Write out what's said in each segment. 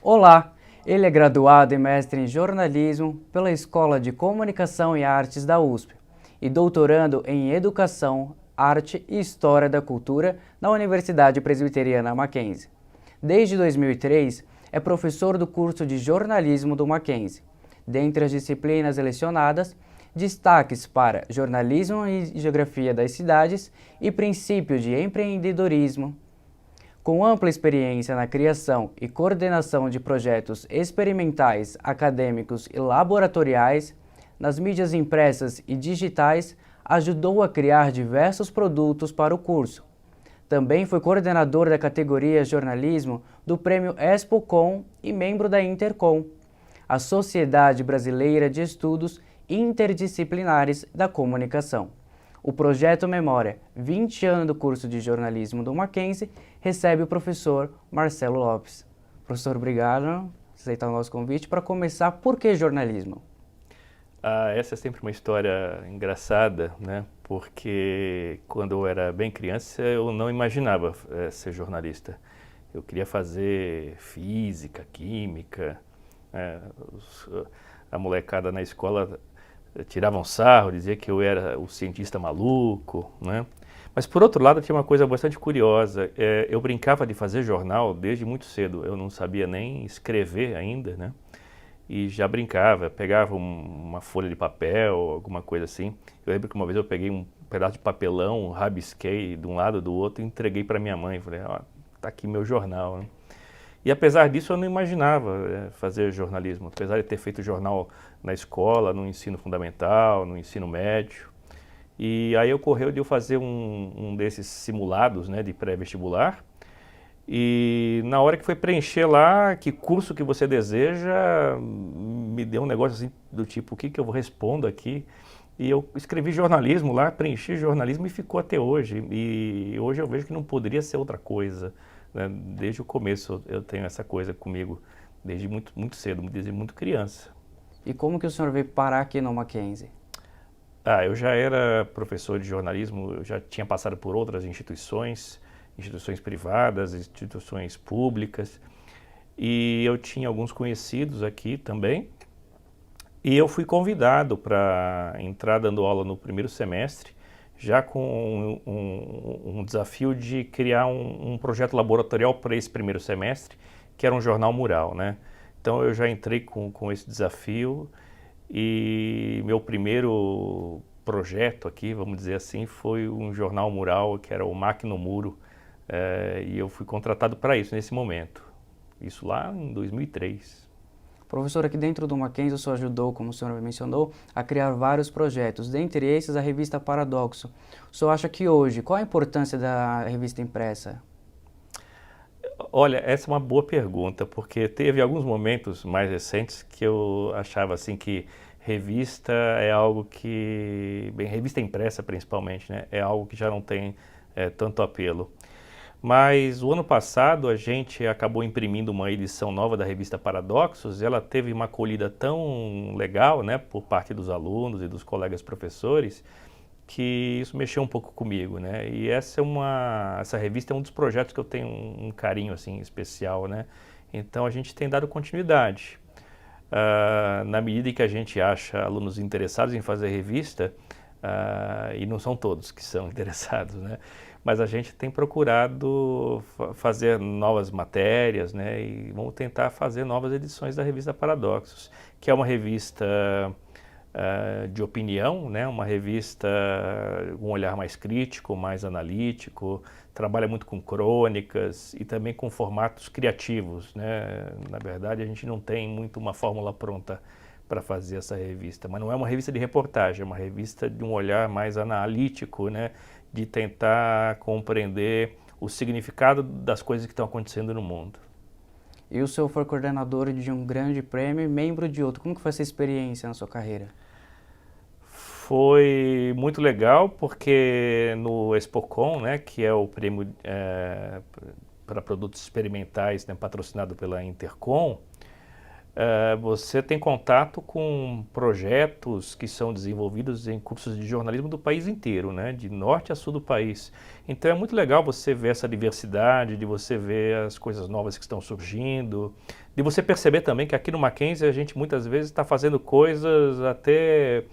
Olá, ele é graduado e mestre em jornalismo pela Escola de Comunicação e Artes da USP e doutorando em Educação, Arte e História da Cultura na Universidade Presbiteriana Mackenzie. Desde 2003, é professor do curso de jornalismo do Mackenzie. Dentre as disciplinas lecionadas, destaques para jornalismo e geografia das cidades e princípios de empreendedorismo. Com ampla experiência na criação e coordenação de projetos experimentais, acadêmicos e laboratoriais, nas mídias impressas e digitais, ajudou a criar diversos produtos para o curso. Também foi coordenador da categoria Jornalismo do Prêmio ExpoCom e membro da Intercom, a Sociedade Brasileira de Estudos Interdisciplinares da Comunicação. O projeto Memória, 20 anos do curso de jornalismo do Mackenzie, recebe o professor Marcelo Lopes. Professor, obrigado por aceitar o nosso convite. Para começar, por que jornalismo? Essa é sempre uma história engraçada, né? Porque quando eu era bem criança eu não imaginava ser jornalista. Eu queria fazer física, química, né? A molecada na escola tiravam sarro, dizia que eu era o cientista maluco, né? Mas por outro lado tinha uma coisa bastante curiosa, eu brincava de fazer jornal desde muito cedo, eu não sabia nem escrever ainda, né? E já brincava, pegava uma folha de papel, alguma coisa assim. Eu lembro que uma vez eu peguei um pedaço de papelão, rabisquei de um lado e do outro e entreguei para minha mãe, falei, ó, tá aqui meu jornal, né? E apesar disso eu não imaginava fazer jornalismo, apesar de ter feito jornal na escola, no ensino fundamental, no ensino médio. E aí ocorreu de eu fazer um desses simulados, né, de pré-vestibular. E na hora que foi preencher lá, que curso que você deseja, me deu um negócio assim do tipo, o que eu respondo aqui? E eu escrevi jornalismo lá, preenchi jornalismo e ficou até hoje. E hoje eu vejo que não poderia ser outra coisa, né? Desde o começo eu tenho essa coisa comigo, desde muito cedo, desde muito criança. E como que o senhor veio parar aqui no Mackenzie? Eu já era professor de jornalismo, eu já tinha passado por outras instituições privadas, instituições públicas, e eu tinha alguns conhecidos aqui também, e eu fui convidado para entrar dando aula no primeiro semestre, já com um desafio de criar um projeto laboratorial para esse primeiro semestre, que era um jornal mural, né? Então eu já entrei com esse desafio, e meu primeiro projeto aqui, vamos dizer assim, foi um jornal mural que era o Mac no Muro, e eu fui contratado para isso nesse momento, isso lá em 2003. Professor, aqui dentro do Mackenzie o senhor ajudou, como o senhor mencionou, a criar vários projetos, dentre esses a revista Paradoxo. O senhor acha que hoje, qual a importância da revista impressa? Olha, essa é uma boa pergunta, porque teve alguns momentos mais recentes que eu achava assim que revista é algo que, bem, revista impressa principalmente, né, é algo que já não tem tanto apelo. Mas o ano passado a gente acabou imprimindo uma edição nova da revista Paradoxos, e ela teve uma acolhida tão legal, né, por parte dos alunos e dos colegas professores, que isso mexeu um pouco comigo, né? E essa revista é um dos projetos que eu tenho um carinho assim especial, né? Então a gente tem dado continuidade. Na medida em que a gente acha alunos interessados em fazer revista, e não são todos que são interessados, né? Mas a gente tem procurado fazer novas matérias, né? E vamos tentar fazer novas edições da revista Paradoxos, que é uma revista de opinião, né? Uma revista com um olhar mais crítico, mais analítico, trabalha muito com crônicas e também com formatos criativos, né? Na verdade, a gente não tem muito uma fórmula pronta para fazer essa revista, mas não é uma revista de reportagem, é uma revista de um olhar mais analítico, né? De tentar compreender o significado das coisas que estão acontecendo no mundo. E o senhor foi coordenador de um grande prêmio e membro de outro. Como que foi essa experiência na sua carreira? Foi muito legal porque no ExpoCom, né, que é o prêmio para produtos experimentais, né, patrocinado pela Intercom, você tem contato com projetos que são desenvolvidos em cursos de jornalismo do país inteiro, né? De norte a sul do país. Então é muito legal você ver essa diversidade, de você ver as coisas novas que estão surgindo, de você perceber também que aqui no Mackenzie a gente muitas vezes está fazendo coisas até,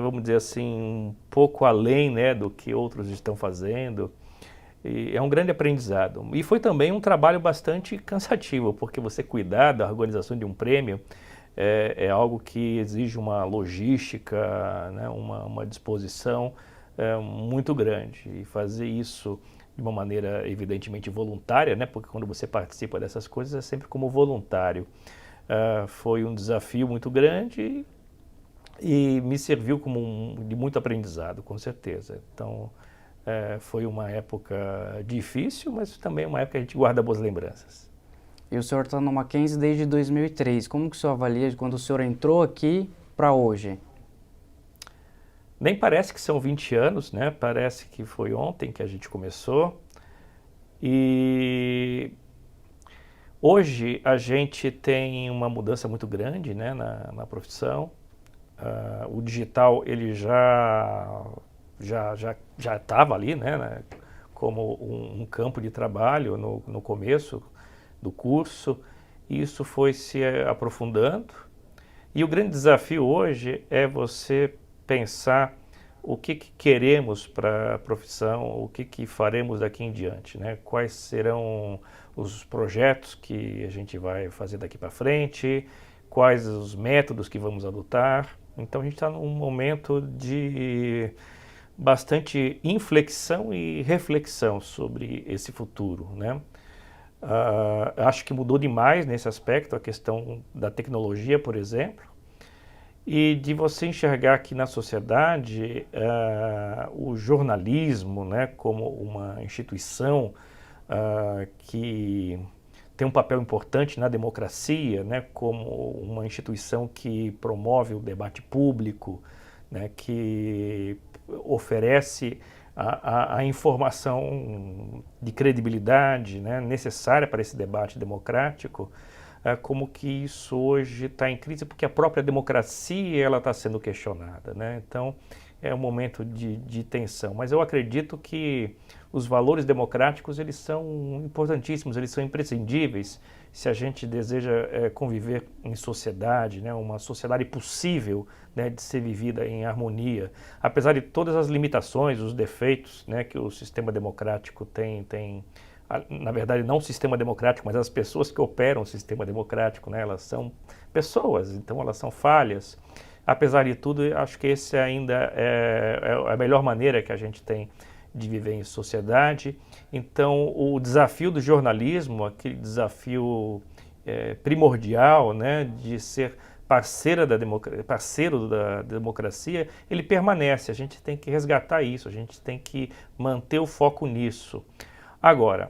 vamos dizer assim, um pouco além, né, do que outros estão fazendo. E é um grande aprendizado. E foi também um trabalho bastante cansativo, porque você cuidar da organização de um prêmio é algo que exige uma logística, né, uma disposição muito grande. E fazer isso de uma maneira evidentemente voluntária, né, porque quando você participa dessas coisas é sempre como voluntário. Foi um desafio muito grande e me serviu como de muito aprendizado, com certeza. Então, foi uma época difícil, mas também uma época que a gente guarda boas lembranças. E o senhor está no Mackenzie desde 2003. Como que o senhor avalia de quando o senhor entrou aqui para hoje? Nem parece que são 20 anos, né? Parece que foi ontem que a gente começou. E hoje a gente tem uma mudança muito grande, né, na profissão. O digital ele já estava ali, né, como um campo de trabalho no começo do curso, e isso foi se aprofundando. E o grande desafio hoje é você pensar o que queremos para a profissão, o que faremos daqui em diante, né? Quais serão os projetos que a gente vai fazer daqui para frente, quais os métodos que vamos adotar. Então a gente está num momento de bastante inflexão e reflexão sobre esse futuro, né? Acho que mudou demais nesse aspecto, a questão da tecnologia, por exemplo, e de você enxergar que na sociedade o jornalismo, né, como uma instituição que tem um papel importante na democracia, né, como uma instituição que promove o debate público, né, que oferece a informação de credibilidade, né, necessária para esse debate democrático, como que isso hoje está em crise, porque a própria democracia ela está sendo questionada, né? Então é um momento de tensão, mas eu acredito que os valores democráticos eles são importantíssimos, eles são imprescindíveis se a gente deseja conviver em sociedade, né, uma sociedade possível, né, de ser vivida em harmonia, apesar de todas as limitações, os defeitos, né, que o sistema democrático tem, na verdade não o sistema democrático, mas as pessoas que operam o sistema democrático, né, elas são pessoas, então elas são falhas. Apesar de tudo, acho que esse ainda é a melhor maneira que a gente tem de viver em sociedade. Então, o desafio do jornalismo, aquele desafio primordial, né, de ser parceiro da democracia, ele permanece. A gente tem que resgatar isso, a gente tem que manter o foco nisso. Agora,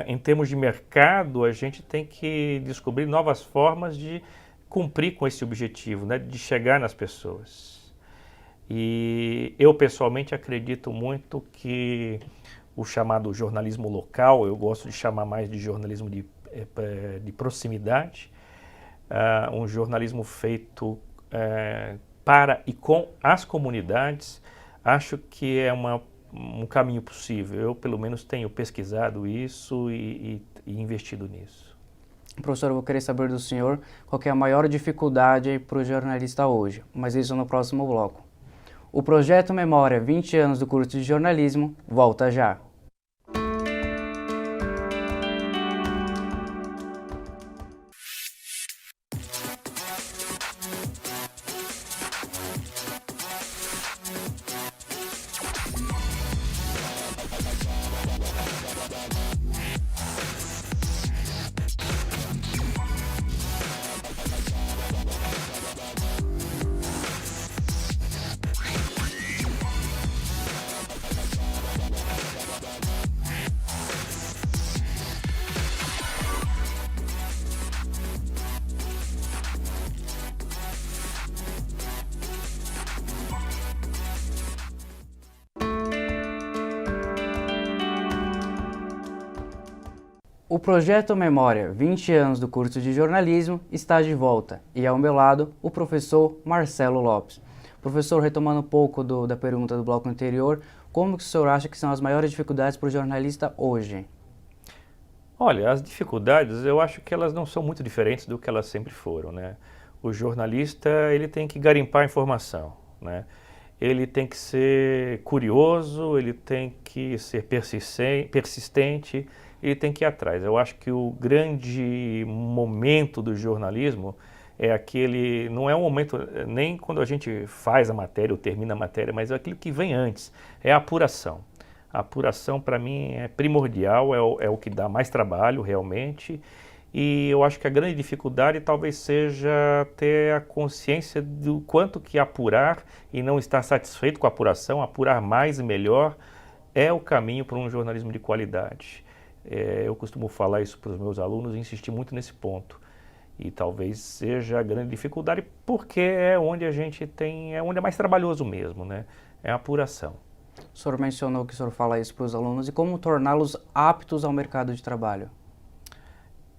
em termos de mercado, a gente tem que descobrir novas formas de cumprir com esse objetivo, né, de chegar nas pessoas. E eu pessoalmente acredito muito que o chamado jornalismo local, eu gosto de chamar mais de jornalismo de proximidade, um jornalismo feito para e com as comunidades, acho que é um caminho possível. Eu pelo menos tenho pesquisado isso e investido nisso. Professor, eu vou querer saber do senhor qual que é a maior dificuldade para o jornalista hoje, mas isso no próximo bloco. O projeto Memória 20 anos do curso de jornalismo volta já. O projeto Memória 20 anos do curso de jornalismo está de volta e ao meu lado o professor Marcelo Lopes. Professor, retomando um pouco da pergunta do bloco anterior, como que o senhor acha que são as maiores dificuldades para o jornalista hoje? Olha, as dificuldades, eu acho que elas não são muito diferentes do que elas sempre foram, né? O jornalista, ele tem que garimpar informação, né? Ele tem que ser curioso, ele tem que ser persistente, ele tem que ir atrás. Eu acho que o grande momento do jornalismo é aquele, não é um momento nem quando a gente faz a matéria ou termina a matéria, mas é aquilo que vem antes, é a apuração. A apuração, para mim, é primordial, é o que dá mais trabalho, realmente, e eu acho que a grande dificuldade talvez seja ter a consciência do quanto que apurar e não estar satisfeito com a apuração, apurar mais e melhor, é o caminho para um jornalismo de qualidade. Eu costumo falar isso para os meus alunos e insistir muito nesse ponto. E talvez seja a grande dificuldade, porque é onde a gente tem, é onde é mais trabalhoso mesmo, né? É a apuração. O senhor mencionou que o senhor fala isso para os alunos e como torná-los aptos ao mercado de trabalho.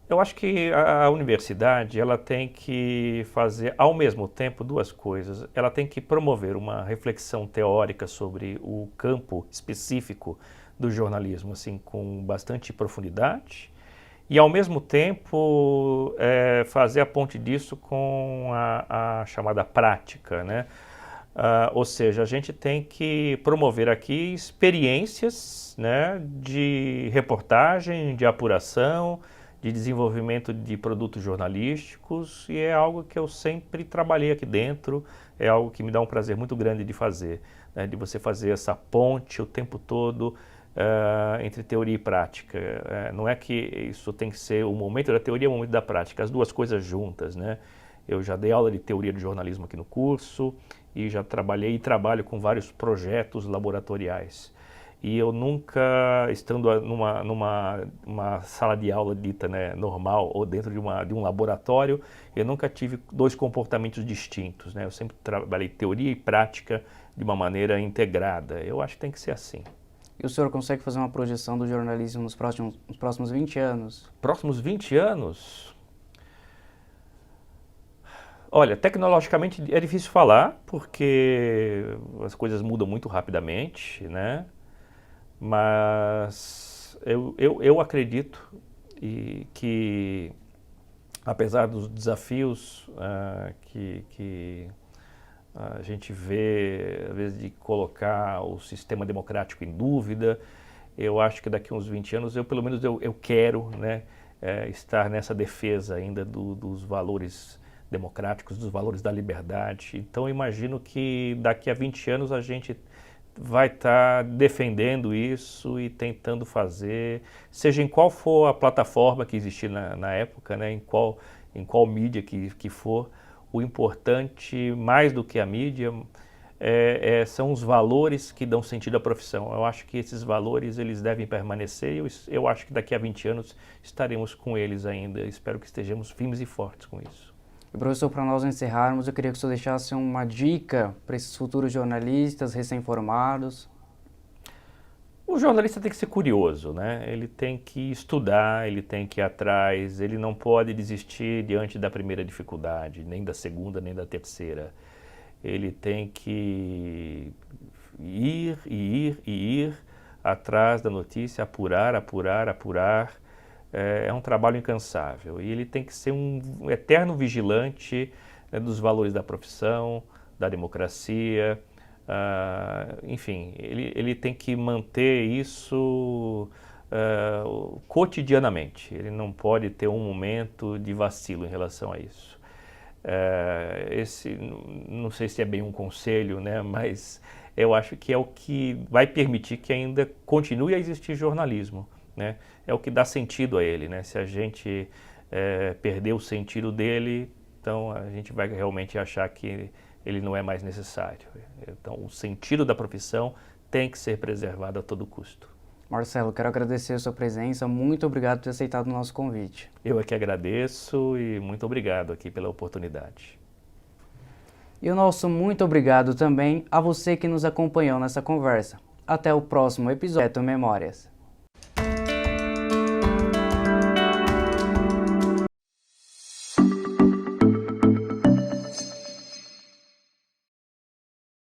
Eu acho que a universidade ela tem que fazer ao mesmo tempo duas coisas. Ela tem que promover uma reflexão teórica sobre o campo específico do jornalismo, assim, com bastante profundidade, e ao mesmo tempo fazer a ponte disso com a chamada prática, né? Ou seja, a gente tem que promover aqui experiências, né, de reportagem, de apuração, de desenvolvimento de produtos jornalísticos, e é algo que eu sempre trabalhei aqui dentro, é algo que me dá um prazer muito grande de fazer, né, de você fazer essa ponte o tempo todo entre teoria e prática. Não é que isso tem que ser o momento da teoria e o momento da prática, as duas coisas juntas, né? Eu já dei aula de teoria do jornalismo aqui no curso e já trabalhei e trabalho com vários projetos laboratoriais. E eu nunca, estando numa sala de aula dita, né, normal ou dentro de um laboratório, eu nunca tive dois comportamentos distintos, né? Eu sempre trabalhei teoria e prática de uma maneira integrada. Eu acho que tem que ser assim. E o senhor consegue fazer uma projeção do jornalismo nos próximos 20 anos? Próximos 20 anos? Olha, tecnologicamente é difícil falar, porque as coisas mudam muito rapidamente, né? Mas eu acredito que, apesar dos desafios que a gente vê, às vezes, de colocar o sistema democrático em dúvida, eu acho que daqui a uns 20 anos, pelo menos eu quero, né, estar nessa defesa ainda dos valores democráticos, dos valores da liberdade. Então, eu imagino que daqui a 20 anos a gente vai estar defendendo isso e tentando fazer, seja em qual for a plataforma que existir na época, né, em qual mídia que for, o importante, mais do que a mídia, são os valores que dão sentido à profissão. Eu acho que esses valores eles devem permanecer e eu acho que daqui a 20 anos estaremos com eles ainda. Espero que estejamos firmes e fortes com isso. E, professor, para nós encerrarmos, eu queria que o senhor deixasse uma dica para esses futuros jornalistas recém-formados. O jornalista tem que ser curioso, né? Ele tem que estudar, ele tem que ir atrás, ele não pode desistir diante da primeira dificuldade, nem da segunda, nem da terceira. Ele tem que ir atrás da notícia, apurar. É um trabalho incansável e ele tem que ser um eterno vigilante, né, dos valores da profissão, da democracia. Enfim, ele tem que manter isso cotidianamente. Ele não pode ter um momento de vacilo em relação a isso. Não sei se é bem um conselho, né, mas eu acho que é o que vai permitir que ainda continue a existir jornalismo, né? É o que dá sentido a ele, né? Se a gente perder o sentido dele, então a gente vai realmente achar que ele não é mais necessário. Então o sentido da profissão tem que ser preservado a todo custo. Marcelo, quero agradecer a sua presença, muito obrigado por ter aceitado o nosso convite. Eu é que agradeço e muito obrigado aqui pela oportunidade. E o nosso muito obrigado também a você que nos acompanhou nessa conversa. Até o próximo episódio do Memórias.